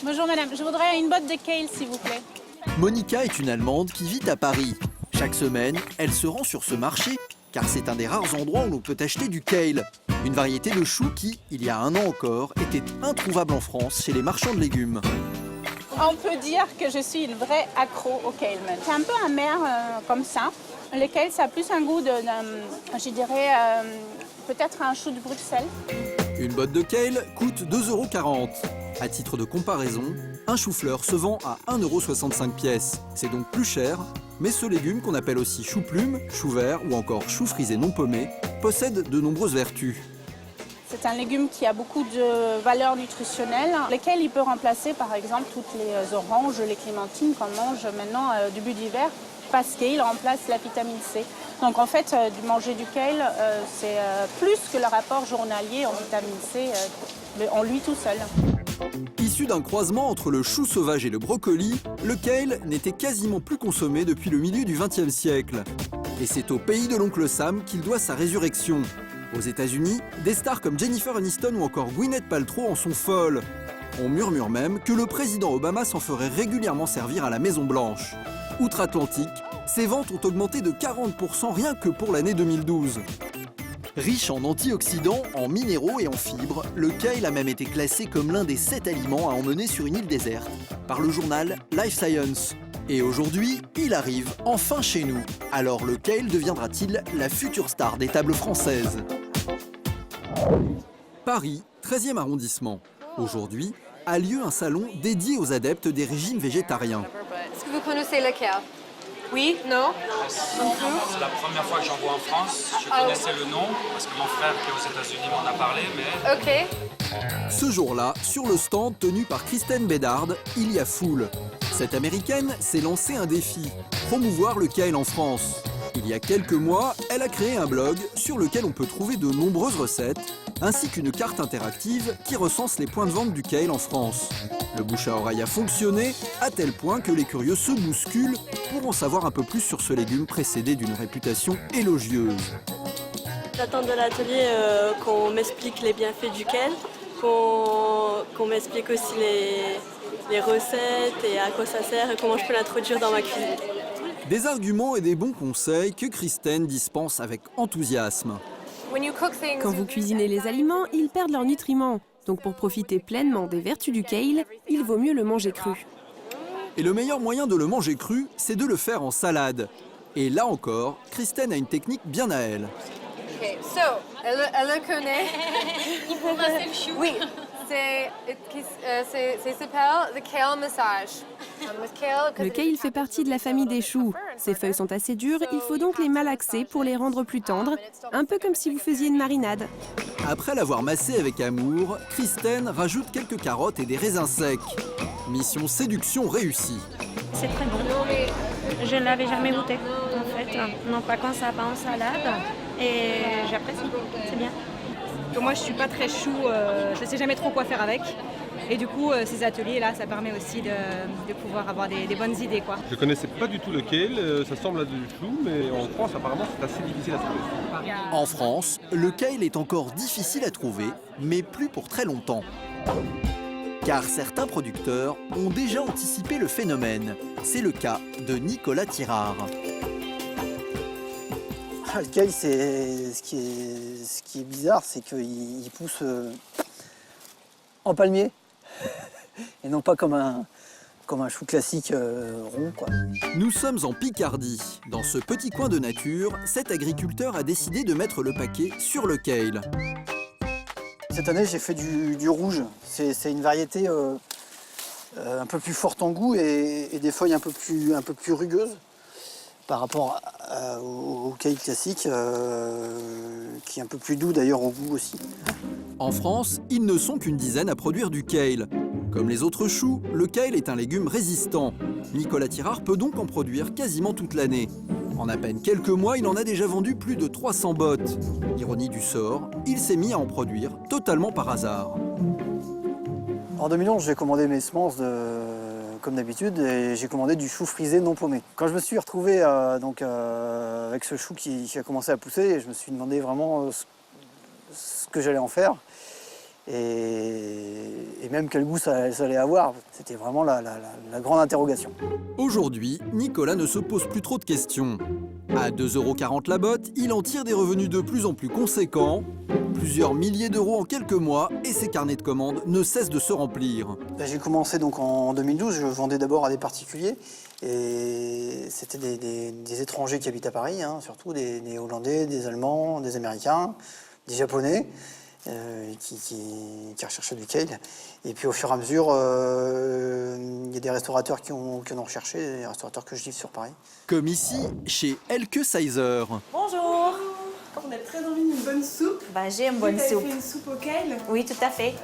Bonjour madame, je voudrais une botte de kale s'il vous plaît. Monica est une Allemande qui vit à Paris. Chaque semaine, elle se rend sur ce marché, car c'est un des rares endroits où l'on peut acheter du kale. Une variété de chou qui, il y a un an encore, était introuvable en France chez les marchands de légumes. On peut dire que je suis une vraie accro au kale. C'est un peu amer comme ça. Le kale, ça a plus un goût je dirais, peut-être un chou de Bruxelles. Une botte de kale coûte 2,40 €. À titre de comparaison, un chou-fleur se vend à 1,65 € pièce. C'est donc plus cher, mais ce légume qu'on appelle aussi chou-plume, chou vert ou encore chou frisé non paumé possède de nombreuses vertus. C'est un légume qui a beaucoup de valeurs nutritionnelles, lesquelles il peut remplacer par exemple toutes les oranges, les clémentines qu'on mange maintenant début d'hiver, parce qu'il remplace la vitamine C. Donc en fait, manger du kale, c'est plus que le rapport journalier en vitamine C en lui tout seul. Issu d'un croisement entre le chou sauvage et le brocoli, le kale n'était quasiment plus consommé depuis le milieu du XXe siècle. Et c'est au pays de l'oncle Sam qu'il doit sa résurrection. Aux États-Unis, des stars comme Jennifer Aniston ou encore Gwyneth Paltrow en sont folles. On murmure même que le président Obama s'en ferait régulièrement servir à la Maison-Blanche. Outre-Atlantique, ses ventes ont augmenté de 40% rien que pour l'année 2012. Riche en antioxydants, en minéraux et en fibres, le kale a même été classé comme l'un des 7 aliments à emmener sur une île déserte par le journal Life Science. Et aujourd'hui, il arrive enfin chez nous. Alors le kale deviendra-t-il la future star des tables françaises ? Paris, 13e arrondissement. Aujourd'hui, a lieu un salon dédié aux adeptes des régimes végétariens. Est-ce que vous connaissez le kale? Oui? Non? C'est la première fois que j'en vois en France. Je connaissais le nom parce que mon frère qui est aux États-Unis m'en a parlé, mais... Ok. Ce jour-là, sur le stand tenu par Kristen Bedard, il y a foule. Cette Américaine s'est lancé un défi, promouvoir le kale en France. Il y a quelques mois, elle a créé un blog sur lequel on peut trouver de nombreuses recettes, ainsi qu'une carte interactive qui recense les points de vente du kale en France. Le bouche à oreille a fonctionné, à tel point que les curieux se bousculent pour en savoir un peu plus sur ce légume précédé d'une réputation élogieuse. J'attends de l'atelier qu'on m'explique les bienfaits du kale, qu'on m'explique aussi les recettes et à quoi ça sert et comment je peux l'introduire dans ma cuisine. Des arguments et des bons conseils que Kristen dispense avec enthousiasme. Quand vous cuisinez les aliments, ils perdent leurs nutriments. Donc pour profiter pleinement des vertus du kale, il vaut mieux le manger cru. Et le meilleur moyen de le manger cru, c'est de le faire en salade. Et là encore, Kristen a une technique bien à elle. Ok, elle le connaît. Il faut masser le chou. Oui, ça s'appelle the kale massage. Le kale fait partie de la famille des choux. Ses feuilles sont assez dures, il faut donc les malaxer pour les rendre plus tendres, un peu comme si vous faisiez une marinade. Après l'avoir massé avec amour, Kristen rajoute quelques carottes et des raisins secs. Mission séduction réussie. C'est très bon. Je ne l'avais jamais goûté, en fait. Non, pas quand ça va en salade. Et j'apprécie. C'est bien. Moi, je suis pas très chou. Je sais jamais trop quoi faire avec. Et du coup, ces ateliers-là, ça permet aussi de pouvoir avoir des bonnes idées, quoi. Je connaissais pas du tout le kale. Ça semble à du chou, mais en France, apparemment, c'est assez difficile à trouver. En France, le kale est encore difficile à trouver, mais plus pour très longtemps. Car certains producteurs ont déjà anticipé le phénomène. C'est le cas de Nicolas Tirard. Le kale, ce qui est bizarre, c'est qu'il pousse en palmier et non pas comme un chou classique rond, quoi. Nous sommes en Picardie. Dans ce petit coin de nature, cet agriculteur a décidé de mettre le paquet sur le kale. Cette année, j'ai fait du rouge. C'est une variété un peu plus forte en goût et des feuilles un peu plus rugueuses par rapport au kale classique, qui est un peu plus doux d'ailleurs au goût aussi. En France, ils ne sont qu'une dizaine à produire du kale. Comme les autres choux, le kale est un légume résistant. Nicolas Tirard peut donc en produire quasiment toute l'année. En à peine quelques mois, il en a déjà vendu plus de 300 bottes. Ironie du sort, il s'est mis à en produire totalement par hasard. En 2011, j'ai commandé mes semences comme d'habitude et j'ai commandé du chou frisé non paumé. Quand je me suis retrouvé avec ce chou qui a commencé à pousser, je me suis demandé vraiment ce que j'allais en faire. et même quel goût ça allait avoir. C'était vraiment la grande interrogation. Aujourd'hui, Nicolas ne se pose plus trop de questions. À 2,40 € la botte, il en tire des revenus de plus en plus conséquents, plusieurs milliers d'euros en quelques mois, et ses carnets de commandes ne cessent de se remplir. J'ai commencé donc en 2012, je vendais d'abord à des particuliers, et c'était des étrangers qui habitent à Paris, hein, surtout des Hollandais, des Allemands, des Américains, des Japonais. Qui recherchaient du kale. Et puis au fur et à mesure, il y a des restaurateurs qui en ont recherché, des restaurateurs que je livre sur Paris. Comme ici, chez Elke Sizer. Bonjour. On a très envie d'une bonne soupe. Bah, j'ai une bonne soupe. Vous avez fait une soupe au kale? Oui, tout à fait.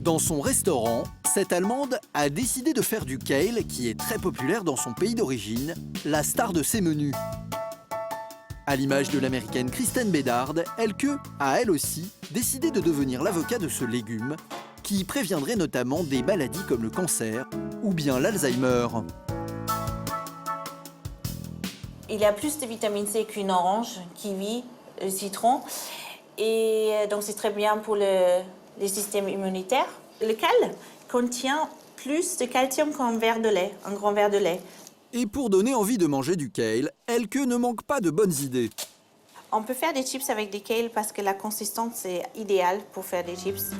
Dans son restaurant, cette Allemande a décidé de faire du kale, qui est très populaire dans son pays d'origine, la star de ses menus. À l'image de l'américaine Kristen Bedard, Elke a elle aussi décidé de devenir l'avocat de ce légume qui préviendrait notamment des maladies comme le cancer ou bien l'Alzheimer. Il y a plus de vitamine C qu'une orange, kiwi, citron. Et donc c'est très bien pour le système immunitaire. Le kale contient plus de calcium qu'un verre de lait, un grand verre de lait. Et pour donner envie de manger du kale, Elke ne manque pas de bonnes idées. On peut faire des chips avec des kale parce que la consistance est idéale pour faire des chips.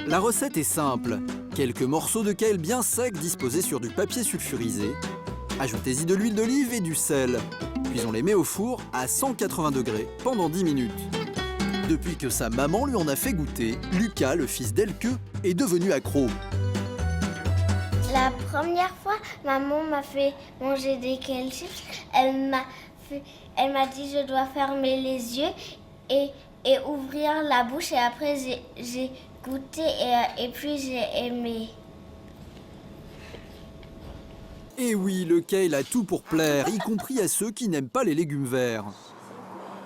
La recette est simple. Quelques morceaux de kale bien secs disposés sur du papier sulfurisé. Ajoutez-y de l'huile d'olive et du sel. Puis on les met au four à 180 degrés pendant 10 minutes. Depuis que sa maman lui en a fait goûter, Lucas, le fils d'Elke, est devenu accro. La première fois, maman m'a fait manger des kale chips. Elle m'a dit je dois fermer les yeux et ouvrir la bouche. Et après, j'ai goûté et puis j'ai aimé. Et oui, le kale a tout pour plaire, y compris à ceux qui n'aiment pas les légumes verts.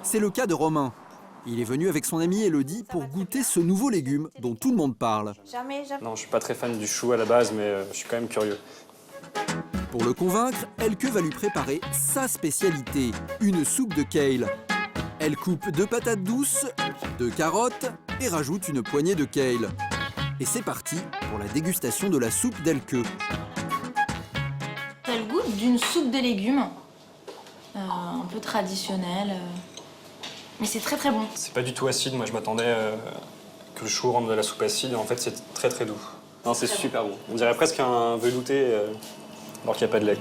C'est le cas de Romain. Il est venu avec son amie Elodie pour goûter ce nouveau légume dont tout le monde parle. Jamais. Non, je suis pas très fan du chou à la base, mais je suis quand même curieux. Pour le convaincre, Elke va lui préparer sa spécialité, une soupe de kale. Elle coupe 2 patates douces, 2 carottes et rajoute une poignée de kale. Et c'est parti pour la dégustation de la soupe d'Elke. Ça a le goût d'une soupe de légumes, un peu traditionnelle. Mais c'est très très bon. C'est pas du tout acide, moi je m'attendais que le chou rentre de la soupe acide, et en fait c'est très très doux. Non, c'est super bon. On dirait presque un velouté alors qu'il n'y a pas de lait.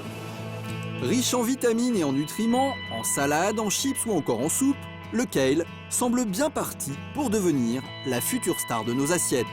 Riche en vitamines et en nutriments, en salade, en chips ou encore en soupe, le kale semble bien parti pour devenir la future star de nos assiettes.